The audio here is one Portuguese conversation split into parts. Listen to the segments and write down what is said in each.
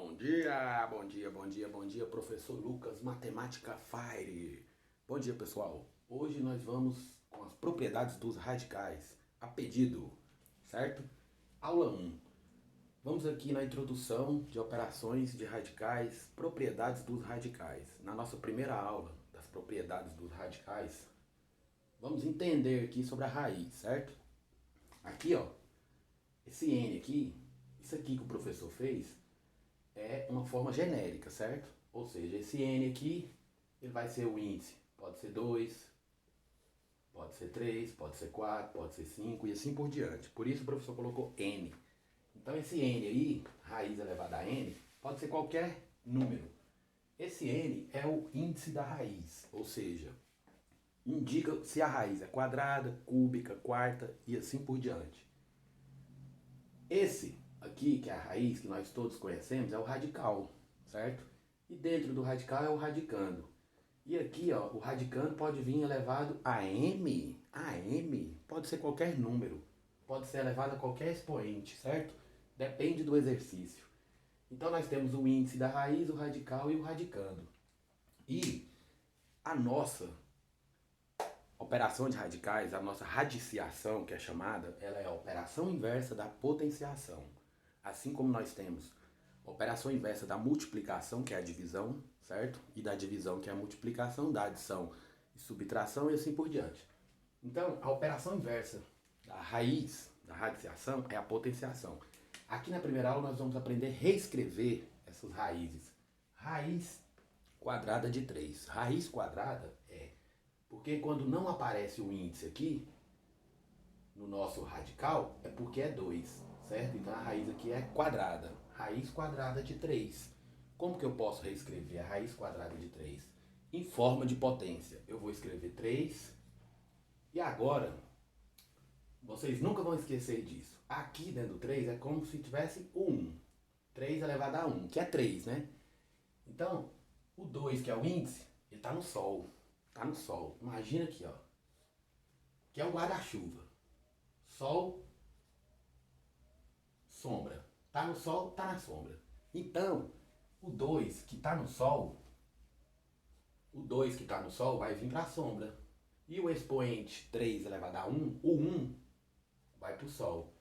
Bom dia, bom dia, bom dia, bom dia, professor Lucas, Matemática Fire. Bom dia, pessoal. Hoje nós vamos com as propriedades dos radicais, a pedido, certo? Aula 1. Vamos aqui na introdução de operações de radicais, propriedades dos radicais. Na nossa primeira aula das propriedades dos radicais, vamos entender aqui sobre a raiz, certo? Aqui, ó, esse n aqui, isso aqui que o professor fez, é uma forma genérica, certo? Ou seja, esse n aqui, ele vai ser o índice. Pode ser 2, pode ser 3, pode ser 4, pode ser 5 e assim por diante. Por isso o professor colocou n. Então esse n aí, raiz elevada a n, pode ser qualquer número. Esse n é o índice da raiz, ou seja, indica se a raiz é quadrada, cúbica, quarta e assim por diante. Esse aqui, que é a raiz que nós todos conhecemos, é o radical, certo? E dentro do radical é o radicando. E aqui, ó, o radicando pode vir elevado a m. A m pode ser qualquer número. Pode ser elevado a qualquer expoente, certo? Depende do exercício. Então nós temos o índice da raiz, o radical e o radicando. E a nossa operação de radicais, a nossa radiciação, que é chamada, ela é a operação inversa da potenciação. Assim como nós temos a operação inversa da multiplicação, que é a divisão, certo? E da divisão, que é a multiplicação, da adição e subtração e assim por diante. Então, a operação inversa da raiz, da radiciação, é a potenciação. Aqui na primeira aula nós vamos aprender a reescrever essas raízes. Raiz quadrada de 3. Raiz quadrada é porque quando não aparece o índice aqui, no nosso radical, é porque é 2, certo? Então a raiz aqui é quadrada. Raiz quadrada de 3. Como que eu posso reescrever a raiz quadrada de 3? Em forma de potência. Eu vou escrever 3. E agora, vocês nunca vão esquecer disso. Aqui dentro do 3 é como se tivesse o 1. 3 elevado a 1, que é 3, né? Então, o 2, que é o índice, ele está no Sol. Está no Sol. Imagina aqui, ó. Que é o guarda-chuva. Sol, sombra. Tá no sol, tá na sombra. Então, o 2 que tá no sol, o 2 que tá no sol vai vir para a sombra. E o expoente 3 elevado a 1, o 1 vai para o sol.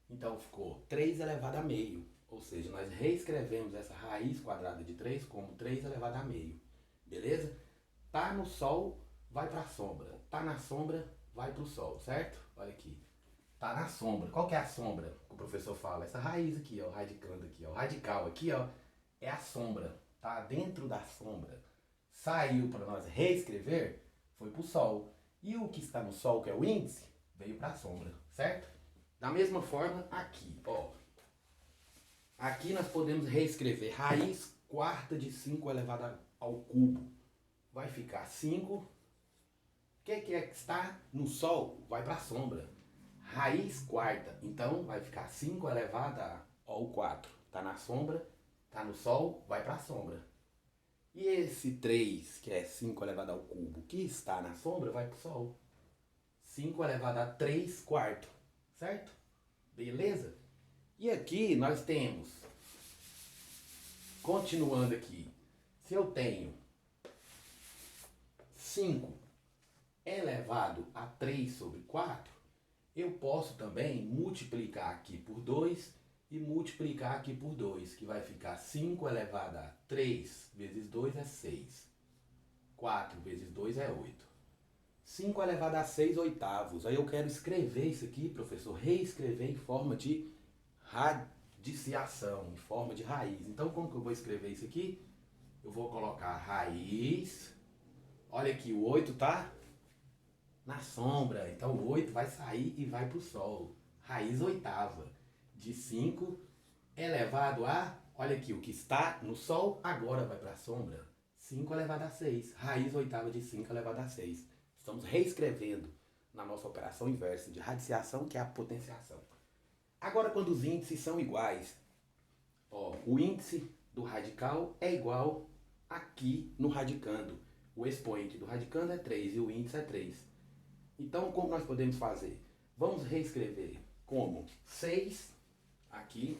Então ficou 3 elevado a meio. Ou seja, nós reescrevemos essa raiz quadrada de 3 como 3 elevado a meio. Beleza? Tá no sol, vai para a sombra. Tá na sombra, vai para o sol, certo? Olha aqui. Tá na sombra. Qual que é a sombra que o professor fala? Essa raiz aqui, ó, radicando aqui, ó. O radical aqui, ó, é a sombra. Tá dentro da sombra. Saiu para nós reescrever, foi pro sol. E o que está no sol, que é o índice, veio para a sombra, certo? Da mesma forma, aqui, ó. Aqui nós podemos reescrever raiz quarta de 5 elevada ao cubo. Vai ficar 5. O que é que está no sol? Vai para a sombra. Raiz quarta, então vai ficar 5 elevada ao 4. Está na sombra, está no sol, vai para a sombra. E esse 3, que é 5 elevado ao cubo, que está na sombra, vai para o sol. 5 elevado a 3 quarto, certo? Beleza? E aqui nós temos, continuando aqui, se eu tenho 5 elevado a 3 sobre 4, eu posso também multiplicar aqui por 2 e multiplicar aqui por 2, que vai ficar 5 elevado a 3 vezes 2 é 6. 4 vezes 2 é 8. 5 elevado a 6 oitavos. Aí eu quero escrever isso aqui, professor, reescrever em forma de radiciação, em forma de raiz. Então como que eu vou escrever isso aqui? Eu vou colocar raiz. Olha aqui, o 8 tá na sombra. Então o 8 vai sair e vai para o sol. Raiz oitava de 5 elevado a, olha aqui, o que está no sol agora vai para a sombra. 5 elevado a 6. Raiz oitava de 5 elevado a 6. Estamos reescrevendo na nossa operação inversa de radiciação, que é a potenciação. Agora, quando os índices são iguais, ó, o índice do radical é igual aqui no radicando. O expoente do radicando é 3 e o índice é 3. Então, como nós podemos fazer? Vamos reescrever como 6, aqui,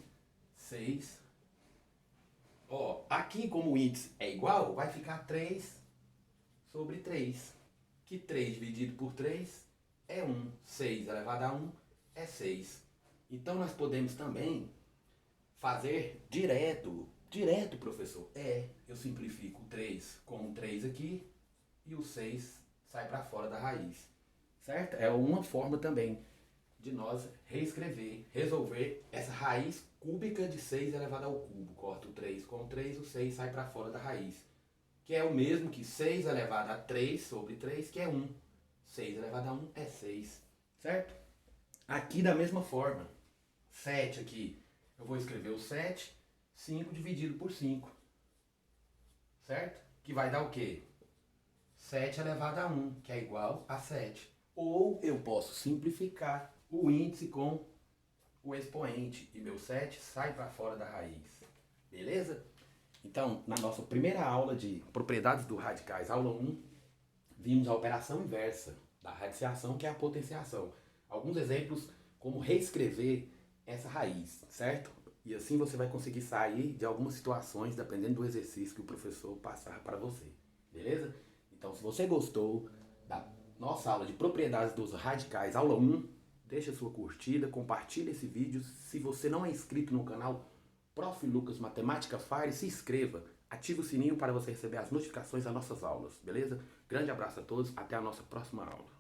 6 Aqui, como o índice é igual, vai ficar 3 sobre 3. Que 3 dividido por 3 é 1. 6 elevado a 1 é 6. Então, nós podemos também fazer direto. Direto, professor. Eu simplifico o 3 com o 3 aqui e o 6 sai para fora da raiz. Certo? É uma forma também de nós resolver essa raiz cúbica de 6 elevado ao cubo. Corta o 3 com o 3, o 6 sai para fora da raiz. Que é o mesmo que 6 elevado a 3 sobre 3, que é 1. 6 elevado a 1 é 6. Certo? Aqui da mesma forma. 7 aqui. Eu vou escrever o 7, 5 dividido por 5. Certo? Que vai dar o quê? 7 elevado a 1, que é igual a 7. Ou eu posso simplificar o índice com o expoente. E meu 7 sai para fora da raiz. Beleza? Então, na nossa primeira aula de propriedades dos radicais, aula 1, vimos a operação inversa da radiciação, que é a potenciação. Alguns exemplos como reescrever essa raiz, certo? E assim você vai conseguir sair de algumas situações, dependendo do exercício que o professor passar para você. Beleza? Então, se você gostou da nossa aula de propriedades dos radicais, aula 1, deixa sua curtida, compartilha esse vídeo. Se você não é inscrito no canal Prof. Lucas Matemática Fire, se inscreva, ative o sininho para você receber as notificações das nossas aulas, beleza? Grande abraço a todos, até a nossa próxima aula.